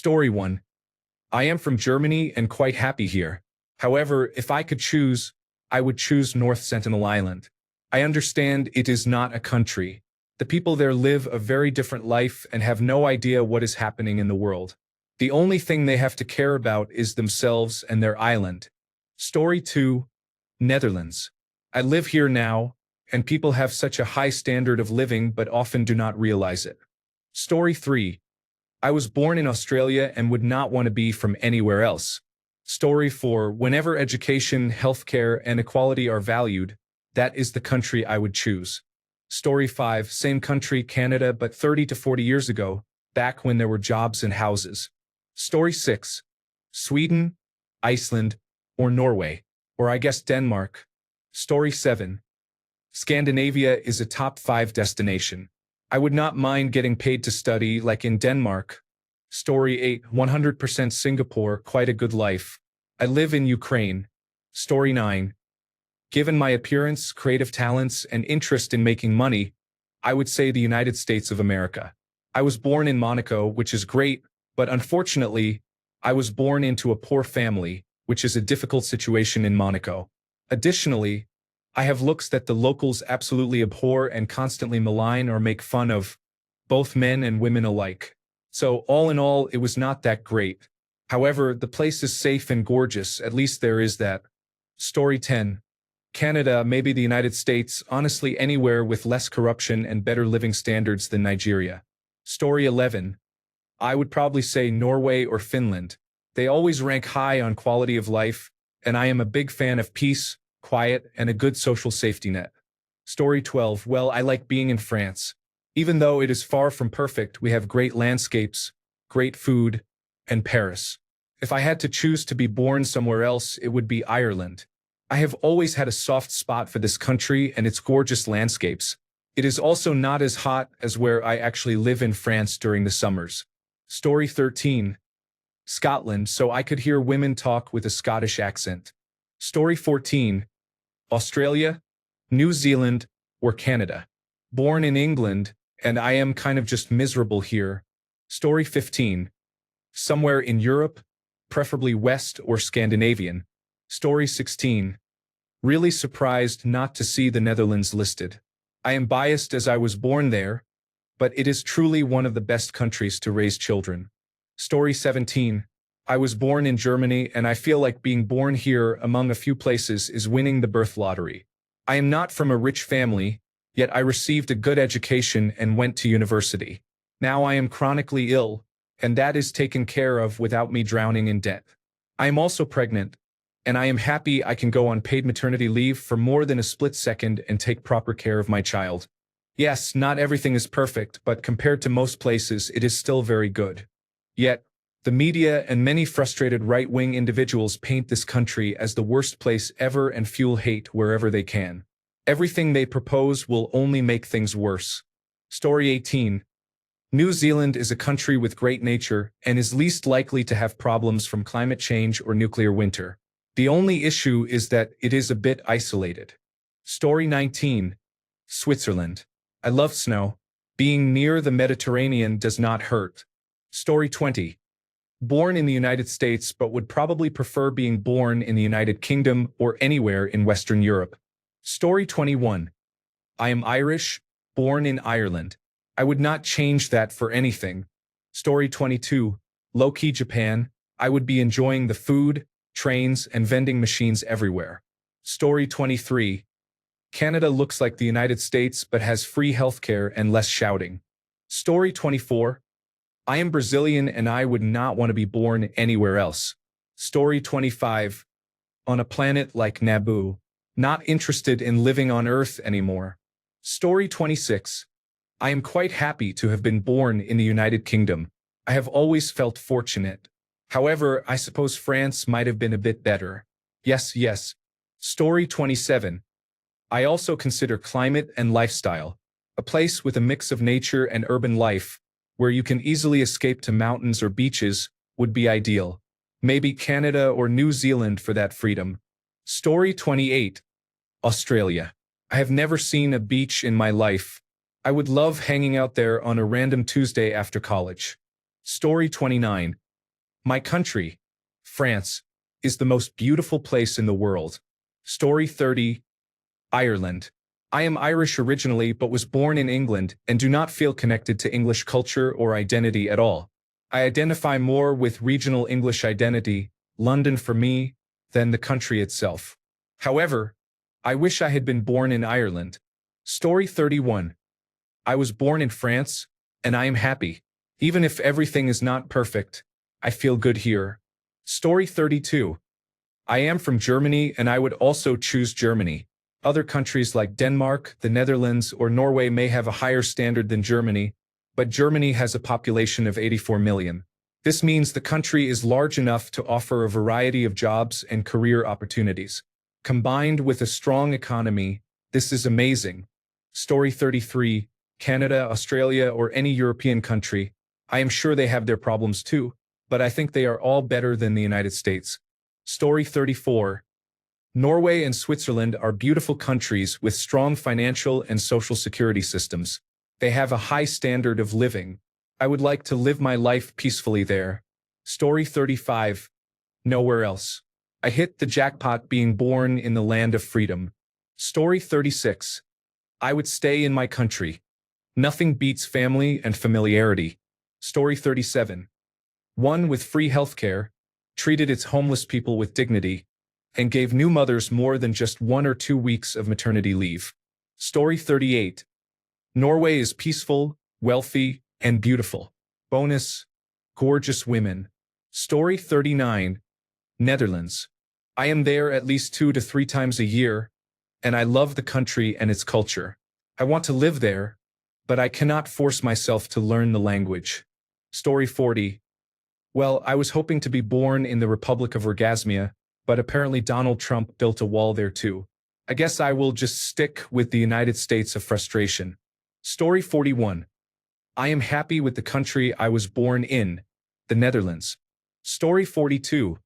Story 1. I am from Germany and quite happy here. However, if I could choose, I would choose North Sentinel Island. I understand it is not a country. The people there live a very different life and have no idea what is happening in the world. The only thing they have to care about is themselves and their island. Story 2. Netherlands. I live here now, and people have such a high standard of living but often do not realize it. Story 3. I was born in Australia and would not want to be from anywhere else. Story 4. Whenever education, healthcare, and equality are valued, that is the country I would choose. Story 5. Same country, Canada, but 30 to 40 years ago, back when there were jobs and houses. Story 6. Sweden, Iceland, or Norway, or I guess Denmark. Story 7. Scandinavia is a top 5 destination. I would not mind getting paid to study like in Denmark. Story 8. 100% Singapore, quite a good life. I live in Ukraine. Story 9. Given my appearance, creative talents, and interest in making money, I would say the United States of America. I was born in Monaco, which is great, but unfortunately, I was born into a poor family, which is a difficult situation in Monaco. Additionally, I have looks that the locals absolutely abhor and constantly malign or make fun of, both men and women alike. So all in all, it was not that great. However, the place is safe and gorgeous, at least there is that. Story 10. Canada, maybe the United States, honestly anywhere with less corruption and better living standards than Nigeria. Story 11. I would probably say Norway or Finland. They always rank high on quality of life, and I am a big fan of peace, quiet, and a good social safety net. Story 12. Well, I like being in France. Even though it is far from perfect, we have great landscapes, great food, and Paris. If I had to choose to be born somewhere else, it would be Ireland. I have always had a soft spot for this country and its gorgeous landscapes. It is also not as hot as where I actually live in France during the summers. Story 13. Scotland, so I could hear women talk with a Scottish accent. Story 14. Australia, New Zealand, or Canada. Born in England, and I am kind of just miserable here. Story 15. Somewhere in Europe, preferably West or Scandinavian. Story 16. Really surprised not to see the Netherlands listed. I am biased as I was born there, but it is truly one of the best countries to raise children. Story 17. I was born in Germany and I feel like being born here among a few places is winning the birth lottery. I am not from a rich family, yet I received a good education and went to university. Now I am chronically ill, and that is taken care of without me drowning in debt. I am also pregnant, and I am happy I can go on paid maternity leave for more than a split second and take proper care of my child. Yes, not everything is perfect, but compared to most places, it is still very good. Yet, the media and many frustrated right-wing individuals paint this country as the worst place ever and fuel hate wherever they can. Everything they propose will only make things worse. Story 18. New Zealand is a country with great nature and is least likely to have problems from climate change or nuclear winter. The only issue is that it is a bit isolated. Story 19. Switzerland. I love snow. Being near the Mediterranean does not hurt. Story 20. Born in the United States but would probably prefer being born in the United Kingdom or anywhere in Western Europe. Story 21. I am Irish, born in Ireland. I would not change that for anything. Story 22. Low-key Japan. I would be enjoying the food, trains, and vending machines everywhere. Story 23. Canada looks like the United States but has free healthcare and less shouting. Story 24. I am Brazilian and I would not want to be born anywhere else. Story 25. On a planet like Naboo. Not interested in living on Earth anymore. Story 26. I am quite happy to have been born in the United Kingdom. I have always felt fortunate. However, I suppose France might have been a bit better. Yes. Story 27. I also consider climate and lifestyle. A place with a mix of nature and urban life, where you can easily escape to mountains or beaches, would be ideal. Maybe Canada or New Zealand for that freedom. Story 28. Australia. I have never seen a beach in my life. I would love hanging out there on a random Tuesday after college. Story 29. My country, France, is the most beautiful place in the world. Story 30, Ireland. I am Irish originally but was born in England and do not feel connected to English culture or identity at all. I identify more with regional English identity, London for me, than the country itself. However, I wish I had been born in Ireland. Story 31. I was born in France, and I am happy. Even if everything is not perfect, I feel good here. Story 32. I am from Germany and I would also choose Germany. Other countries like Denmark, the Netherlands, or Norway may have a higher standard than Germany, but Germany has a population of 84 million. This means the country is large enough to offer a variety of jobs and career opportunities. Combined with a strong economy, this is amazing. Story 33. Canada, Australia, or any European country. I am sure they have their problems too, but I think they are all better than the United States. Story 34. Norway and Switzerland are beautiful countries with strong financial and social security systems. They have a high standard of living. I would like to live my life peacefully there. Story 35. Nowhere else. I hit the jackpot being born in the land of freedom. Story 36. I would stay in my country. Nothing beats family and familiarity. Story 37. One with free healthcare, treated its homeless people with dignity, and gave new mothers more than just 1 or 2 weeks of maternity leave. Story 38. Norway is peaceful, wealthy, and beautiful. Bonus, gorgeous women. Story 39. Netherlands. I am there at least 2 to 3 times a year, and I love the country and its culture. I want to live there, but I cannot force myself to learn the language. Story 40. Well, I was hoping to be born in the Republic of Orgasmia, but apparently Donald Trump built a wall there too. I guess I will just stick with the United States of frustration. Story 41. I am happy with the country I was born in, the Netherlands. Story 42.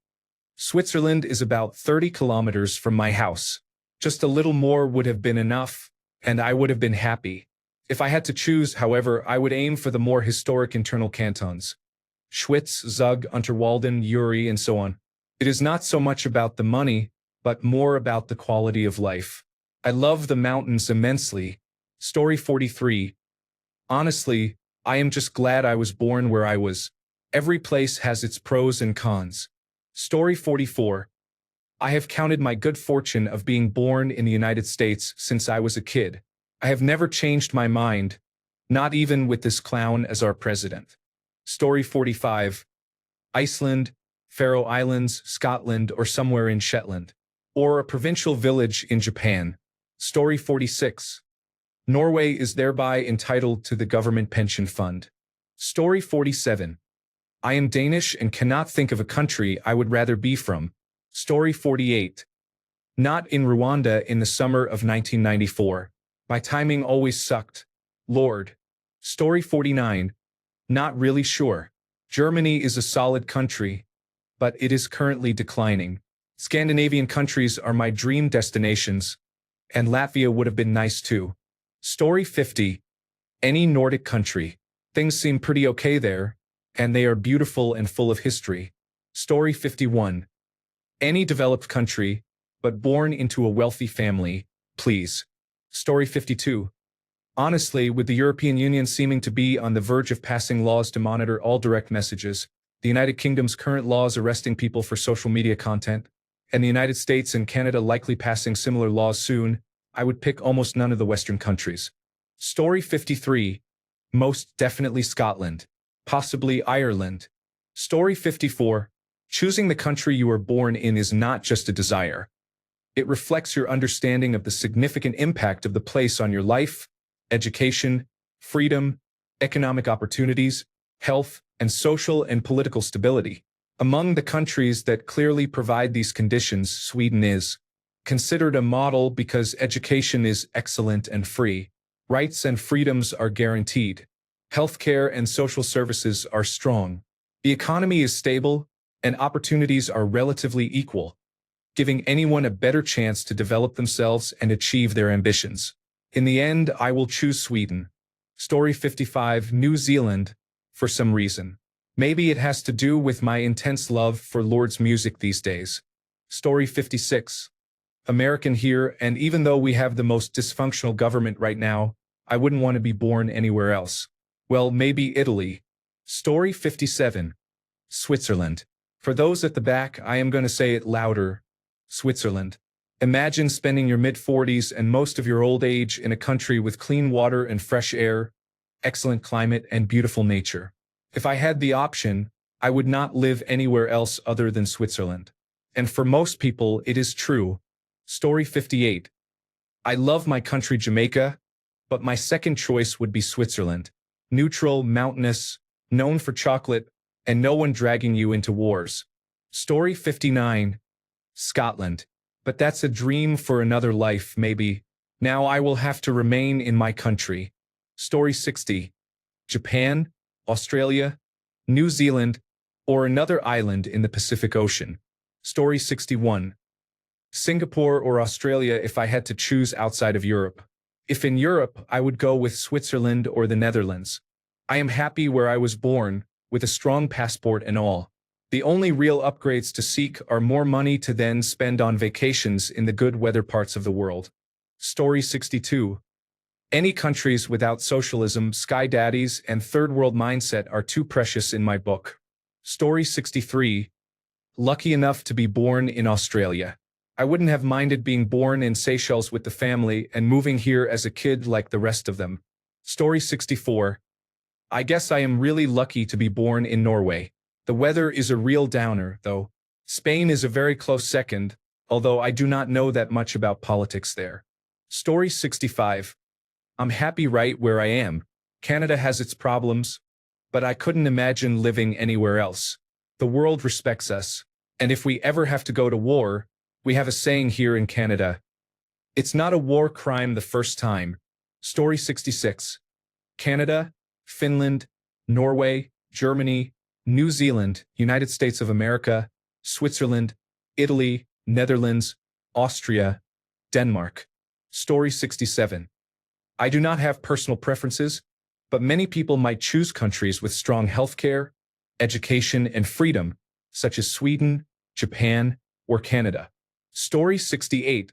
Switzerland is about 30 kilometers from my house. Just a little more would have been enough, and I would have been happy. If I had to choose, however, I would aim for the more historic internal cantons. Schwyz, Zug, Unterwalden, Uri, and so on. It is not so much about the money, but more about the quality of life. I love the mountains immensely. Story 43. Honestly, I am just glad I was born where I was. Every place has its pros and cons. Story 44. I have counted my good fortune of being born in the United States since I was a kid. I have never changed my mind, not even with this clown as our president. Story 45. Iceland, Faroe Islands, Scotland, or somewhere in Shetland. Or a provincial village in Japan. Story 46. Norway is thereby entitled to the government pension fund. Story 47. I am Danish and cannot think of a country I would rather be from. Story 48. Not in Rwanda in the summer of 1994. My timing always sucked. Lord. Story 49. Not really sure. Germany is a solid country, but it is currently declining. Scandinavian countries are my dream destinations, and Latvia would have been nice too. Story 50. Any Nordic country. Things seem pretty okay there, and they are beautiful and full of history. Story 51. Any developed country, but born into a wealthy family, please. Story 52. Honestly, with the European Union seeming to be on the verge of passing laws to monitor all direct messages, the United Kingdom's current laws arresting people for social media content, and the United States and Canada likely passing similar laws soon, I would pick almost none of the Western countries. Story 53. Most definitely Scotland. Possibly Ireland. Story 54. Choosing the country you were born in is not just a desire. It reflects your understanding of the significant impact of the place on your life, education, freedom, economic opportunities, health, and social and political stability. Among the countries that clearly provide these conditions, Sweden is considered a model because education is excellent and free. Rights and freedoms are guaranteed. Healthcare and social services are strong. The economy is stable, and opportunities are relatively equal, giving anyone a better chance to develop themselves and achieve their ambitions. In the end, I will choose Sweden. Story 55. New Zealand. For some reason. Maybe it has to do with my intense love for Lord's music these days. Story 56. American here, and even though we have the most dysfunctional government right now, I wouldn't want to be born anywhere else. Well, maybe Italy. Story 57. Switzerland. For those at the back, I am going to say it louder. Switzerland. Imagine spending your mid-40s and most of your old age in a country with clean water and fresh air, excellent climate, and beautiful nature. If I had the option, I would not live anywhere else other than Switzerland. And for most people, it is true. Story 58. I love my country Jamaica, but my second choice would be Switzerland. Neutral, mountainous, known for chocolate, and no one dragging you into wars. Story 59. Scotland. But that's a dream for another life, maybe. Now I will have to remain in my country. Story 60. Japan, Australia, New Zealand, or another island in the Pacific Ocean. Story 61. Singapore or Australia if I had to choose outside of Europe. If in Europe, I would go with Switzerland or the Netherlands. I am happy where I was born, with a strong passport and all. The only real upgrades to seek are more money to then spend on vacations in the good weather parts of the world. Story 62. Any countries without socialism, sky daddies, and third world mindset are too precious in my book. Story 63. Lucky enough to be born in Australia. I wouldn't have minded being born in Seychelles with the family and moving here as a kid like the rest of them. Story 64. I guess I am really lucky to be born in Norway. The weather is a real downer, though. Spain is a very close second, although I do not know that much about politics there. Story 65. I'm happy right where I am. Canada has its problems, but I couldn't imagine living anywhere else. The world respects us, and if we ever have to go to war, we have a saying here in Canada. It's not a war crime the first time. Story 66. Canada, Finland, Norway, Germany, New Zealand, United States of America, Switzerland, Italy, Netherlands, Austria, Denmark. Story 67. I do not have personal preferences, but many people might choose countries with strong healthcare, education, and freedom, such as Sweden, Japan, or Canada. Story 68.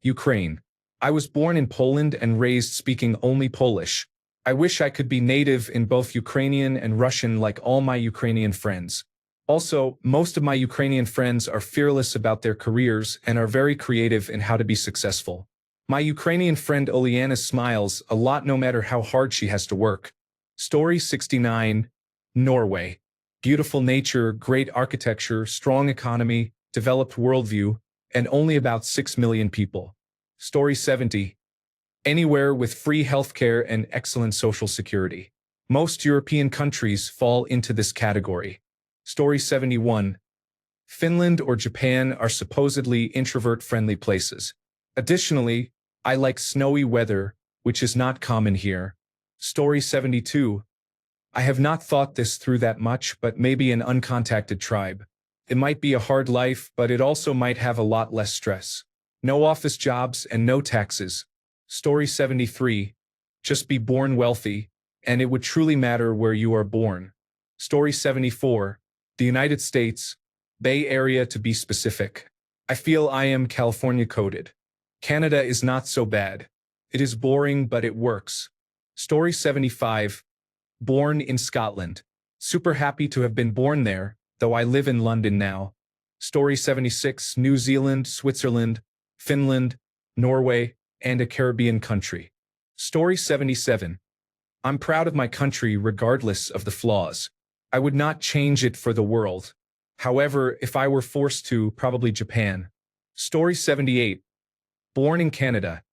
Ukraine. I was born in Poland and raised speaking only Polish. I wish I could be native in both Ukrainian and Russian like all my Ukrainian friends. Also, most of my Ukrainian friends are fearless about their careers and are very creative in how to be successful. My Ukrainian friend Oleana smiles a lot no matter how hard she has to work. Story 69. Norway. Beautiful nature, great architecture, strong economy, developed worldview, and only about 6 million people. Story 70. Anywhere with free healthcare and excellent social security. Most European countries fall into this category. Story 71. Finland or Japan are supposedly introvert-friendly places. Additionally, I like snowy weather, which is not common here. Story 72. I have not thought this through that much, but maybe an uncontacted tribe. It might be a hard life, but it also might have a lot less stress. No office jobs and no taxes. Story 73. Just be born wealthy, and it would truly matter where you are born. Story 74. The United States, Bay Area to be specific. I feel I am California coded. Canada is not so bad. It is boring, but it works. Story 75. Born in Scotland. Super happy to have been born there, though I live in London now. Story 76. New Zealand, Switzerland, Finland, Norway, and a Caribbean country. Story 77. I'm proud of my country regardless of the flaws. I would not change it for the world. However, if I were forced to, probably Japan. Story 78. Born in Canada.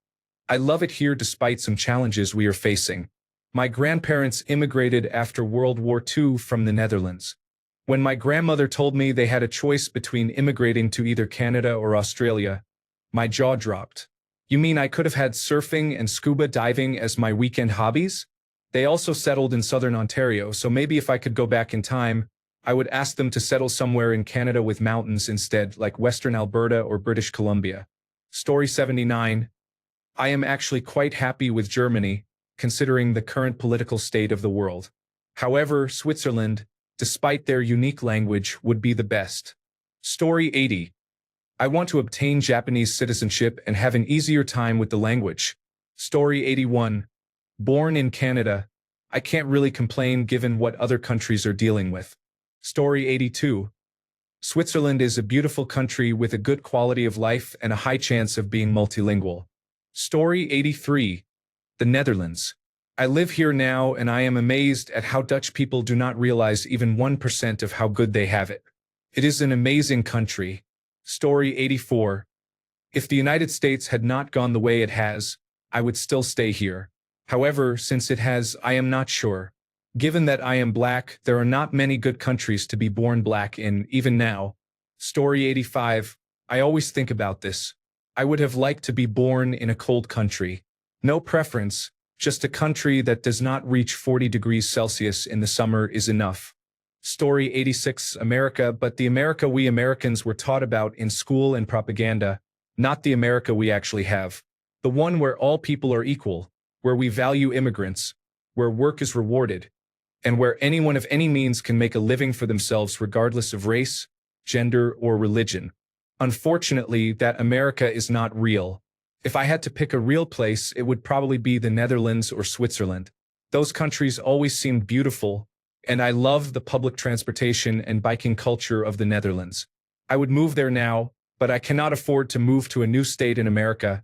I love it here despite some challenges we are facing. My grandparents immigrated after World War II from the Netherlands. When my grandmother told me they had a choice between immigrating to either Canada or Australia, my jaw dropped. You mean I could have had surfing and scuba diving as my weekend hobbies? They also settled in southern Ontario, so maybe if I could go back in time, I would ask them to settle somewhere in Canada with mountains instead, like Western Alberta or British Columbia. Story 79. I am actually quite happy with Germany, considering the current political state of the world. However, Switzerland, despite their unique language, would be the best. Story 80. I want to obtain Japanese citizenship and have an easier time with the language. Story 81. Born in Canada, I can't really complain given what other countries are dealing with. Story 82. Switzerland is a beautiful country with a good quality of life and a high chance of being multilingual. Story 83. The Netherlands. I live here now and I am amazed at how Dutch people do not realize even 1% of how good they have it. It is an amazing country. Story 84. If the United States had not gone the way it has, I would still stay here. However, since it has, I am not sure. Given that I am black, there are not many good countries to be born black in, even now. Story 85. I always think about this. I would have liked to be born in a cold country. No preference, just a country that does not reach 40 degrees Celsius in the summer is enough. Story 86. America, but the America we Americans were taught about in school and propaganda, not the America we actually have. The one where all people are equal, where we value immigrants, where work is rewarded, and where anyone of any means can make a living for themselves regardless of race, gender, or religion. Unfortunately, that America is not real. If I had to pick a real place, it would probably be the Netherlands or Switzerland. Those countries always seemed beautiful, and I love the public transportation and biking culture of the Netherlands. I would move there now, but I cannot afford to move to a new state in America,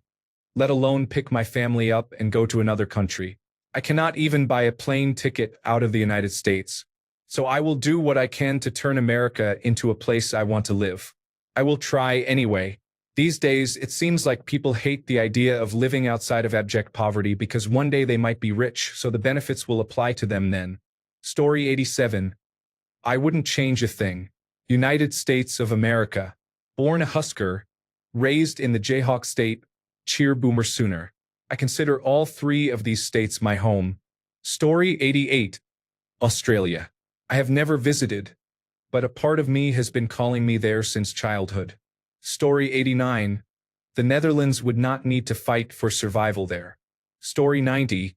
let alone pick my family up and go to another country. I cannot even buy a plane ticket out of the United States. So I will do what I can to turn America into a place I want to live. I will try anyway. These days, it seems like people hate the idea of living outside of abject poverty because one day they might be rich, so the benefits will apply to them then. Story 87. I wouldn't change a thing. United States of America. Born a Husker, raised in the Jayhawk State, cheer Boomer Sooner. I consider all three of these states my home. Story 88. Australia. I have never visited, but a part of me has been calling me there since childhood. Story 89. The Netherlands would not need to fight for survival there. Story 90.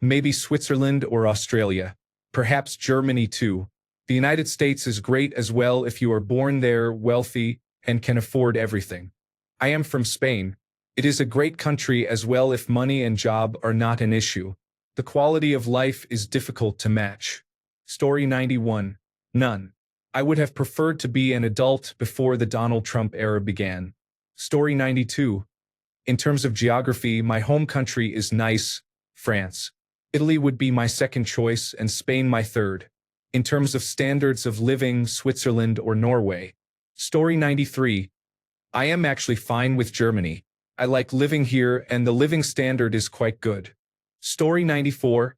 Maybe Switzerland or Australia. Perhaps Germany too. The United States is great as well if you are born there, wealthy, and can afford everything. I am from Spain. It is a great country as well if money and job are not an issue. The quality of life is difficult to match. Story 91. None. I would have preferred to be an adult before the Donald Trump era began. Story 92. In terms of geography, my home country is nice, France. Italy would be my second choice and Spain my third. In terms of standards of living, Switzerland or Norway. Story 93. I am actually fine with Germany. I like living here and the living standard is quite good. Story 94.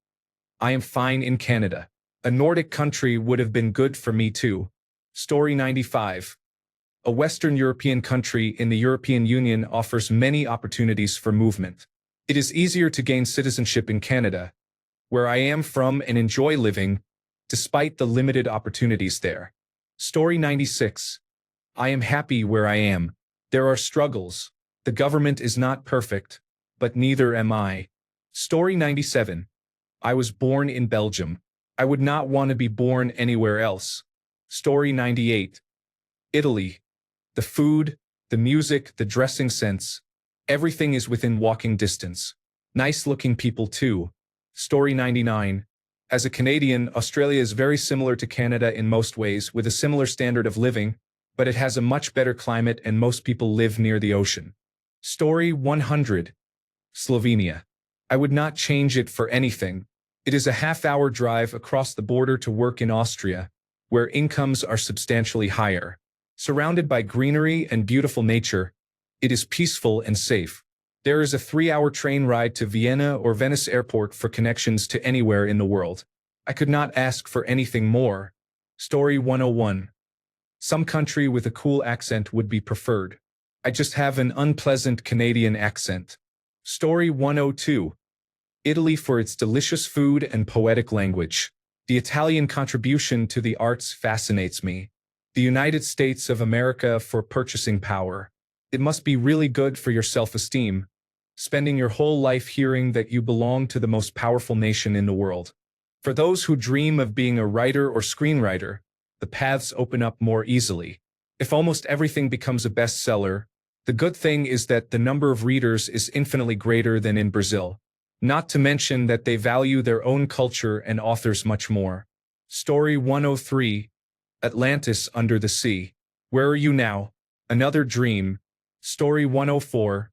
I am fine in Canada. A Nordic country would have been good for me too. Story 95. A Western European country in the European Union offers many opportunities for movement. It is easier to gain citizenship in Canada, where I am from and enjoy living, despite the limited opportunities there. Story 96. I am happy where I am. There are struggles. The government is not perfect, but neither am I. Story 97. I was born in Belgium. I would not want to be born anywhere else. Story 98. Italy. The food, the music, the dressing sense. Everything is within walking distance. Nice-looking people too. Story 99. As a Canadian, Australia is very similar to Canada in most ways, with a similar standard of living, but it has a much better climate and most people live near the ocean. Story 100. Slovenia. I would not change it for anything. It is a half-hour drive across the border to work in Austria, where incomes are substantially higher. Surrounded by greenery and beautiful nature, it is peaceful and safe. There is a 3-hour train ride to Vienna or Venice Airport for connections to anywhere in the world. I could not ask for anything more. Story 101. Some country with a cool accent would be preferred. I just have an unpleasant Canadian accent. Story 102. Italy for its delicious food and poetic language. The Italian contribution to the arts fascinates me. The United States of America for purchasing power. It must be really good for your self-esteem, spending your whole life hearing that you belong to the most powerful nation in the world. For those who dream of being a writer or screenwriter, the paths open up more easily. If almost everything becomes a bestseller, the good thing is that the number of readers is infinitely greater than in Brazil. Not to mention that they value their own culture and authors much more. Story 103, Atlantis Under the Sea. Where are you now? Another dream. Story 104,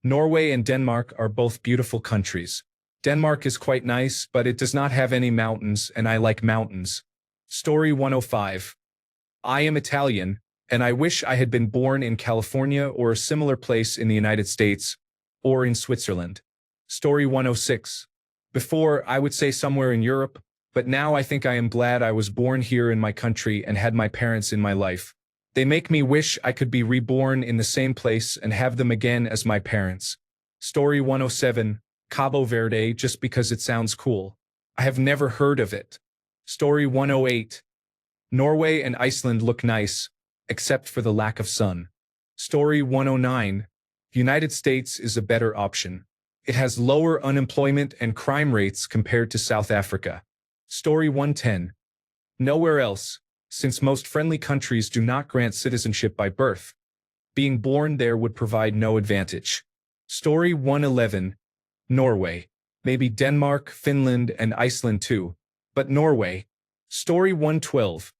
Norway and Denmark are both beautiful countries. Denmark is quite nice, but it does not have any mountains, and I like mountains. Story 105. I am Italian, and I wish I had been born in California or a similar place in the United States, or in Switzerland. Story 106. Before, I would say somewhere in Europe, but now I think I am glad I was born here in my country and had my parents in my life. They make me wish I could be reborn in the same place and have them again as my parents. Story 107. Cabo Verde, just because it sounds cool. I have never heard of it. Story 108. Norway and Iceland look nice, except for the lack of sun. Story 109. United States is a better option. It has lower unemployment and crime rates compared to South Africa. Story 110. Nowhere else, since most friendly countries do not grant citizenship by birth. Being born there would provide no advantage. Story 111. Norway. Maybe Denmark, Finland, and Iceland too. But Norway. Story 112.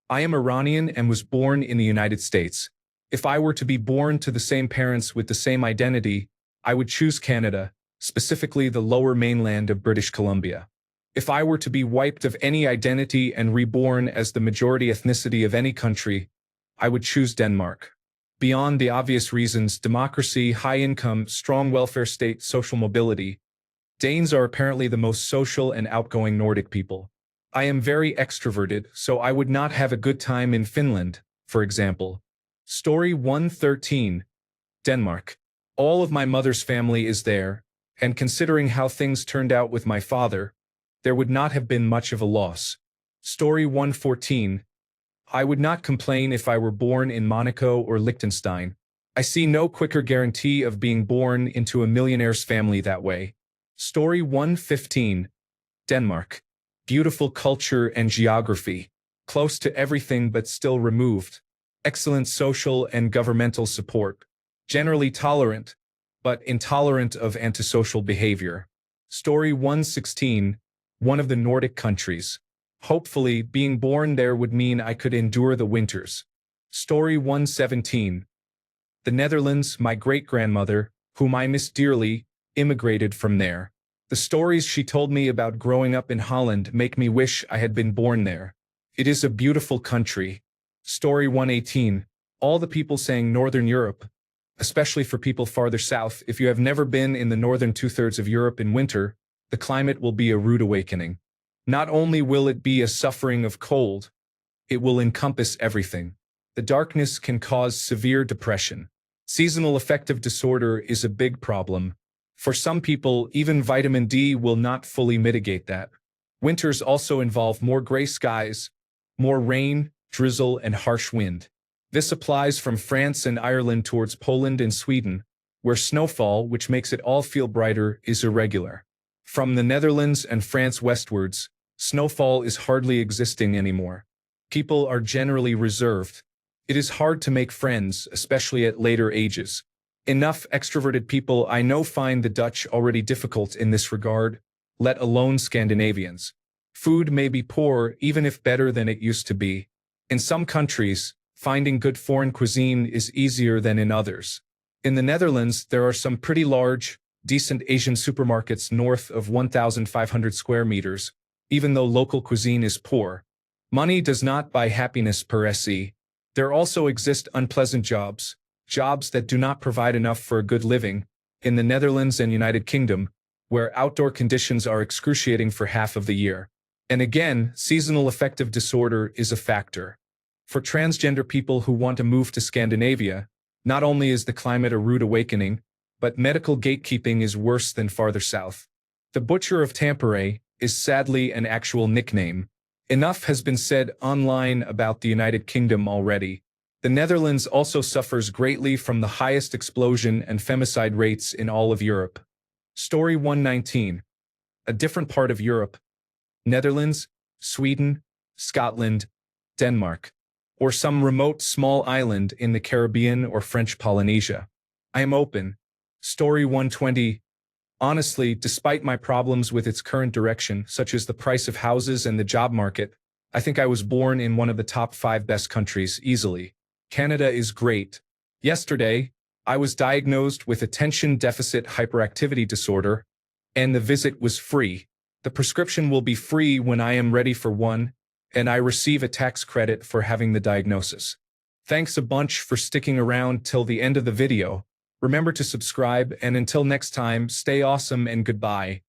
I am Iranian and was born in the United States. If I were to be born to the same parents with the same identity, I would choose Canada, specifically the lower mainland of British Columbia. If I were to be wiped of any identity and reborn as the majority ethnicity of any country, I would choose Denmark. Beyond the obvious reasons, democracy, high income, strong welfare state, social mobility, Danes are apparently the most social and outgoing Nordic people. I am very extroverted, so I would not have a good time in Finland, for example. Story 113. Denmark. All of my mother's family is there, and considering how things turned out with my father, there would not have been much of a loss. Story 114. I would not complain if I were born in Monaco or Liechtenstein. I see no quicker guarantee of being born into a millionaire's family that way. Story 115. Denmark. Beautiful culture and geography. Close to everything but still removed. Excellent social and governmental support. Generally tolerant, but intolerant of antisocial behavior. Story 116. One of the Nordic countries. Hopefully, being born there would mean I could endure the winters. Story 117. The Netherlands, my great-grandmother, whom I miss dearly, immigrated from there. The stories she told me about growing up in Holland make me wish I had been born there. It is a beautiful country. Story 118. All the people saying Northern Europe, especially for people farther south, if you have never been in the northern two-thirds of Europe in winter, the climate will be a rude awakening. Not only will it be a suffering of cold, it will encompass everything. The darkness can cause severe depression. Seasonal affective disorder is a big problem. For some people, even vitamin D will not fully mitigate that. Winters also involve more gray skies, more rain, drizzle, and harsh wind. This applies from France and Ireland towards Poland and Sweden, where snowfall, which makes it all feel brighter, is irregular. From the Netherlands and France westwards, snowfall is hardly existing anymore. People are generally reserved. It is hard to make friends, especially at later ages. Enough extroverted people I know find the Dutch already difficult in this regard, let alone Scandinavians. Food may be poor, even if better than it used to be. In some countries, finding good foreign cuisine is easier than in others. In the Netherlands, there are some pretty large, decent Asian supermarkets north of 1,500 square meters, even though local cuisine is poor. Money does not buy happiness per se. There also exist unpleasant jobs that do not provide enough for a good living, in the Netherlands and United Kingdom, where outdoor conditions are excruciating for half of the year. And again, seasonal affective disorder is a factor. For transgender people who want to move to Scandinavia, not only is the climate a rude awakening, but medical gatekeeping is worse than farther south. The Butcher of Tampere is sadly an actual nickname. Enough has been said online about the United Kingdom already. The Netherlands also suffers greatly from the highest explosion and femicide rates in all of Europe. Story 119. A different part of Europe. Netherlands, Sweden, Scotland, Denmark, or some remote small island in the Caribbean or French Polynesia. I am open. Story 120. Honestly, despite my problems with its current direction, such as the price of houses and the job market, I think I was born in one of the top 5 best countries, easily. Canada is great. Yesterday, I was diagnosed with attention deficit hyperactivity disorder, and the visit was free. The prescription will be free when I am ready for one, and I receive a tax credit for having the diagnosis. Thanks a bunch for sticking around till the end of the video. Remember to subscribe, and until next time, stay awesome and goodbye.